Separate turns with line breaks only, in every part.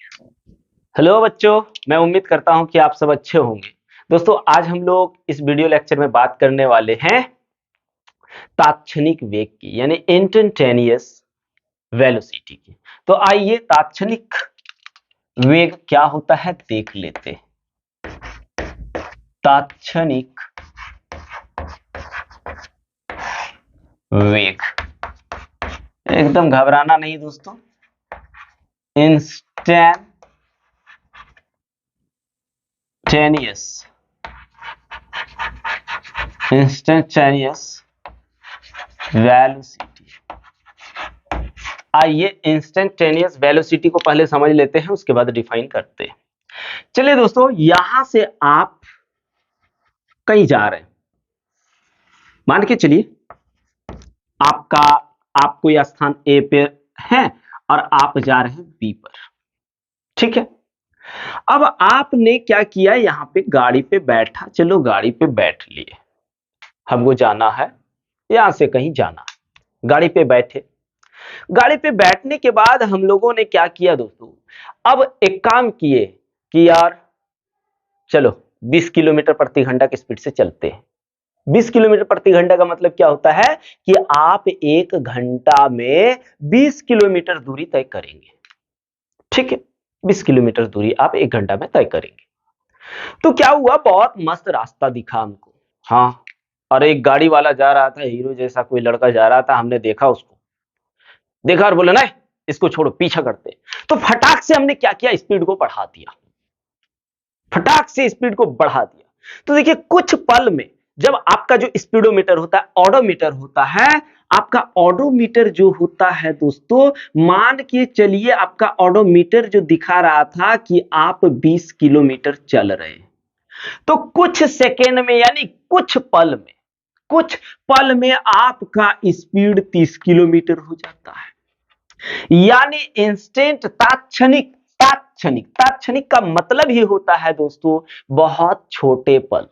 Hello बच्चों, मैं उम्मीद करता हूं कि आप सब अच्छे होंगे। दोस्तों, आज हम लोग इस वीडियो लेक्चर में बात करने वाले हैं तात्क्षणिक वेग की, यानी इंस्टेंटेनियस वेलोसिटी की। तो आइए तात्क्षणिक वेग क्या होता है देख लेते हैं। तात्क्षणिक वेग, एकदम घबराना नहीं दोस्तों। Instantaneous velocity. आइए इंस्टेंटेनियस वेलोसिटी को पहले समझ लेते हैं, उसके बाद डिफाइन करते हैं। चलिए दोस्तों, यहां से आप कहीं जा रहे हैं, मान के चलिए आपका आप कोई स्थान ए पे हैं और आप जा रहे हैं बी पर। ठीक है, अब आपने क्या किया, यहां पे गाड़ी पे बैठा, चलो गाड़ी पे बैठ लिए, हमको जाना है, यहां से कहीं जाना है, गाड़ी पे बैठे। गाड़ी पे बैठने के बाद हम लोगों ने क्या किया दोस्तों, अब एक काम किए कि यार चलो 20 किलोमीटर प्रति घंटा की स्पीड से चलते हैं। 20 किलोमीटर प्रति घंटा का मतलब क्या होता है कि आप एक घंटा में 20 किलोमीटर दूरी तय करेंगे। ठीक है, 20 किलोमीटर दूरी आप एक घंटा में तय करेंगे। तो क्या हुआ, बहुत मस्त रास्ता दिखा हमको। हाँ, और एक गाड़ी वाला जा रहा था, हीरो जैसा कोई लड़का जा रहा था, हमने देखा उसको, देखा और बोला ना इसको छोड़ो, पीछा करते। तो फटाक से हमने क्या किया, स्पीड को बढ़ा दिया, फटाक से स्पीड को बढ़ा दिया। तो देखिए कुछ पल में, जब आपका जो स्पीडोमीटर होता है, ऑडोमीटर होता है, आपका ऑडोमीटर जो होता है दोस्तों, मान के चलिए आपका ऑडोमीटर जो दिखा रहा था कि आप 20 किलोमीटर चल रहे हैं, तो कुछ सेकेंड में यानी कुछ पल में आपका स्पीड 30 किलोमीटर हो जाता है। यानी इंस्टेंट, तात्क्षणिक। तात्क्षणिक का मतलब ही होता है दोस्तों बहुत छोटे पल।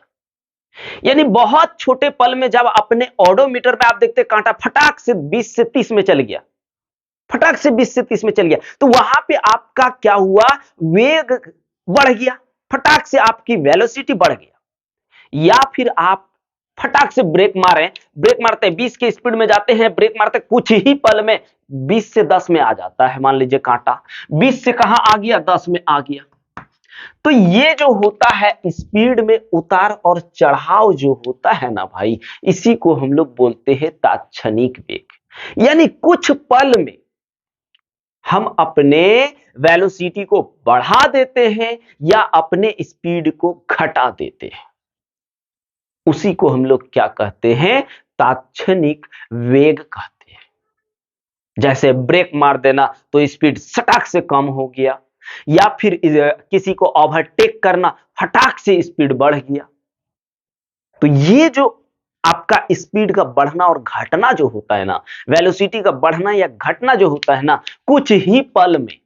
यानी बहुत छोटे पल में जब अपने ऑडोमीटर में आप देखते कांटा फटाक से 20 से 30 में चल गया, फटाक से 20 से 30 में चल गया, तो वहां पे आपका क्या हुआ, वेग बढ़ गया, फटाक से आपकी वेलोसिटी बढ़ गया। या फिर आप फटाक से ब्रेक मारे, ब्रेक मारते 20 की स्पीड में जाते हैं, ब्रेक मारते कुछ ही पल में 20 से 10 में आ जाता है। मान लीजिए कांटा 20 से कहां आ गया, 10 में आ गया। तो ये जो होता है स्पीड में उतार और चढ़ाव जो होता है ना भाई, इसी को हम लोग बोलते हैं तात्क्षणिक वेग। यानी कुछ पल में हम अपने वेलोसिटी को बढ़ा देते हैं या अपने स्पीड को घटा देते हैं, उसी को हम लोग क्या कहते हैं, तात्क्षणिक वेग कहते हैं। जैसे ब्रेक मार देना तो स्पीड सटाक से कम हो गया, या फिर किसी को ओवरटेक करना, फटाक से स्पीड बढ़ गया। तो ये जो आपका स्पीड का बढ़ना और घटना जो होता है ना, वेलोसिटी का बढ़ना या घटना जो होता है ना, कुछ ही पल में।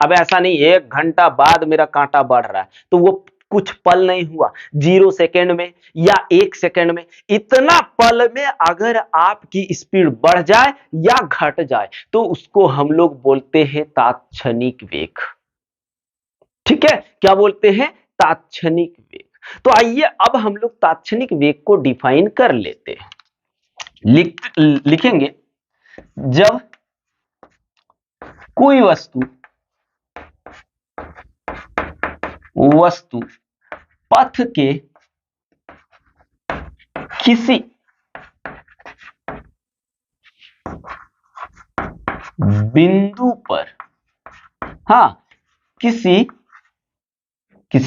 अब ऐसा नहीं 1 घंटा बाद मेरा कांटा बढ़ रहा है, तो वो कुछ पल नहीं हुआ, 0 सेकेंड में या 1 सेकेंड में, इतना पल में अगर आपकी स्पीड बढ़ जाए या घट जाए तो उसको हम लोग बोलते हैं तात्क्षणिक वेग। ठीक है, क्या बोलते हैं, तात्क्षणिक वेग। तो आइए अब हम लोग तात्क्षणिक वेग को डिफाइन कर लेते हैं। लिखेंगे, जब कोई वस्तु पथ के किसी बिंदु पर, हाँ, किसी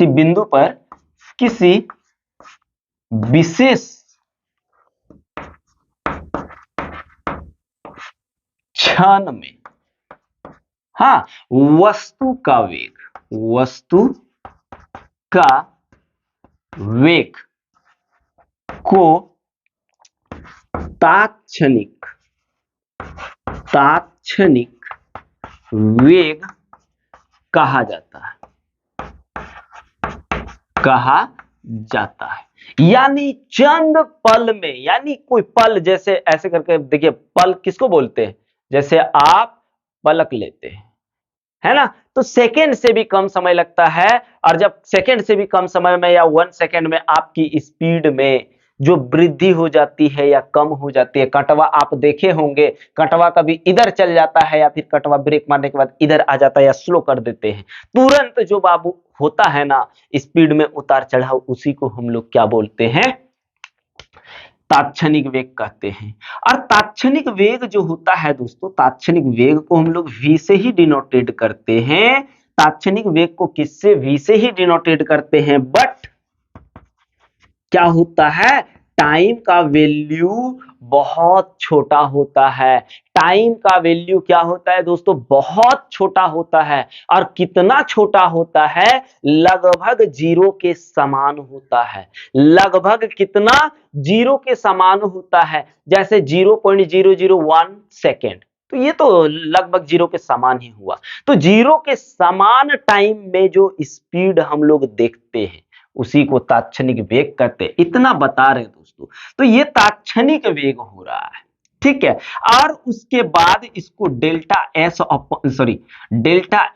बिंदु पर किसी विशेष क्षण में, हाँ, वस्तु का वेग को तात्क्षणिक वेग कहा जाता है। यानी चंद पल में, यानी कोई पल, जैसे ऐसे करके देखिए, पल किसको बोलते हैं, जैसे आप पलक लेते हैं, है ना, तो तो सेकेंड से भी कम समय लगता है। और जब सेकेंड से भी कम समय में या 1 सेकेंड में आपकी स्पीड में जो वृद्धि हो जाती है या कम हो जाती है, कटवा आप देखे होंगे, कटवा कभी इधर चल जाता है या फिर कटवा ब्रेक मारने के बाद इधर आ जाता है या स्लो कर देते हैं, तुरंत जो बाबू होता है ना स्पीड में उतार चढ़ाव, उसी को हम लोग क्या बोलते हैं, तात्क्षणिक वेग कहते हैं। और तात्क्षणिक वेग जो होता है दोस्तों, तात्क्षणिक वेग को हम लोग v से ही डिनोटेट करते हैं। तात्क्षणिक वेग को किससे, v से ही डिनोटेट करते हैं। बट क्या होता है, टाइम का वैल्यू बहुत छोटा होता है। टाइम का वैल्यू क्या होता है दोस्तों, बहुत छोटा होता है। और कितना छोटा होता है, लगभग जीरो के समान होता है। लगभग कितना, जीरो के समान होता है। जैसे 0.001 सेकेंड, तो ये तो लगभग जीरो के समान ही हुआ। तो जीरो के समान टाइम में जो स्पीड हम लोग देखते हैं उसी को तात्क्षणिक वेग कहते हैं। इतना बता रहे हैं दोस्तों। तो ये तात्क्षणिक वेग हो रहा है, ठीक है। और उसके बाद इसको delta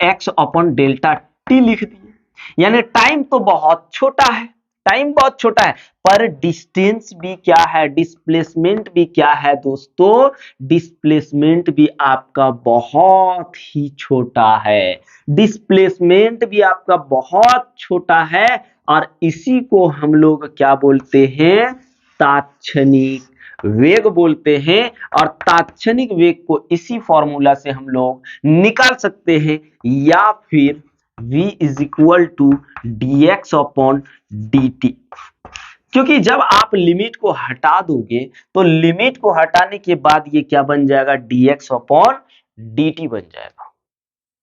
x upon delta T लिख दिए। यानी टाइम तो बहुत छोटा है, टाइम बहुत छोटा है, पर डिस्टेंस भी क्या है, डिस्प्लेसमेंट भी क्या है दोस्तों, डिस्प्लेसमेंट भी आपका बहुत ही छोटा है। डिस्प्लेसमेंट भी आपका बहुत छोटा है। और इसी को हम लोग क्या बोलते हैं, तात्क्षणिक वेग बोलते हैं। और तात्क्षणिक वेग को इसी फॉर्मूला से हम लोग निकाल सकते हैं, या फिर v is equal to dx upon dt। क्योंकि जब आप लिमिट को हटा दोगे तो लिमिट को हटाने के बाद ये क्या बन जाएगा, dx अपॉन dt बन जाएगा,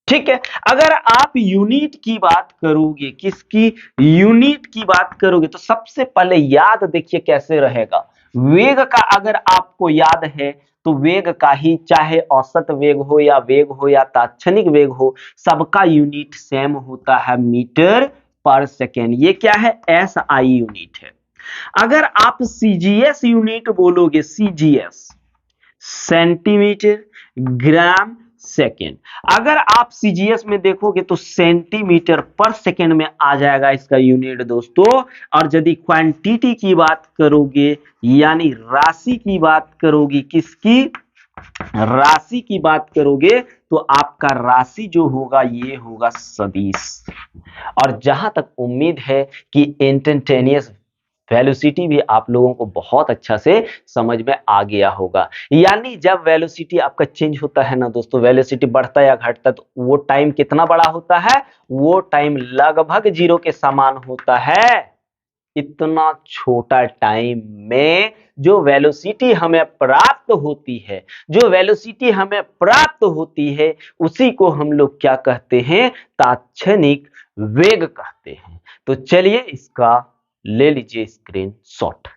ठीक है। अगर आप यूनिट की बात करोगे, किसकी, यूनिट की बात करोगे, तो सबसे पहले याद देखिए कैसे रहेगा। वेग का अगर आपको याद है तो वेग का ही, चाहे औसत वेग हो या तात्क्षणिक वेग हो, सबका यूनिट सेम होता है, मीटर पर सेकेंड। ये क्या है, SI यूनिट है। अगर आप CGS यूनिट बोलोगे, CGS सेंटीमीटर ग्राम सेकेंड, अगर आप CGS में देखोगे तो सेंटीमीटर पर सेकेंड में आ जाएगा इसका यूनिट दोस्तों। और यदि क्वांटिटी की बात करोगे, यानी राशि की बात करोगी, किसकी, राशि की बात करोगे, तो आपका राशि जो होगा ये होगा सदिश। और जहां तक उम्मीद है कि इंस्टेंटेनियस वेलोसिटी भी आप लोगों को बहुत अच्छा से समझ में आ गया होगा। यानी जब वेलोसिटी आपका चेंज होता है ना दोस्तों, वेलोसिटी बढ़ता या घटता, तो वो टाइम कितना बड़ा होता है, वो टाइम लगभग जीरो के समान होता है। इतना छोटा टाइम में जो वेलोसिटी हमें प्राप्त होती है, जो वेलोसिटी हमें प्राप्त होती है, उसी को हम लोग क्या कहते हैं, तात्क्षणिक वेग कहते हैं। तो चलिए इसका ले लीजिए स्क्रीनशॉट।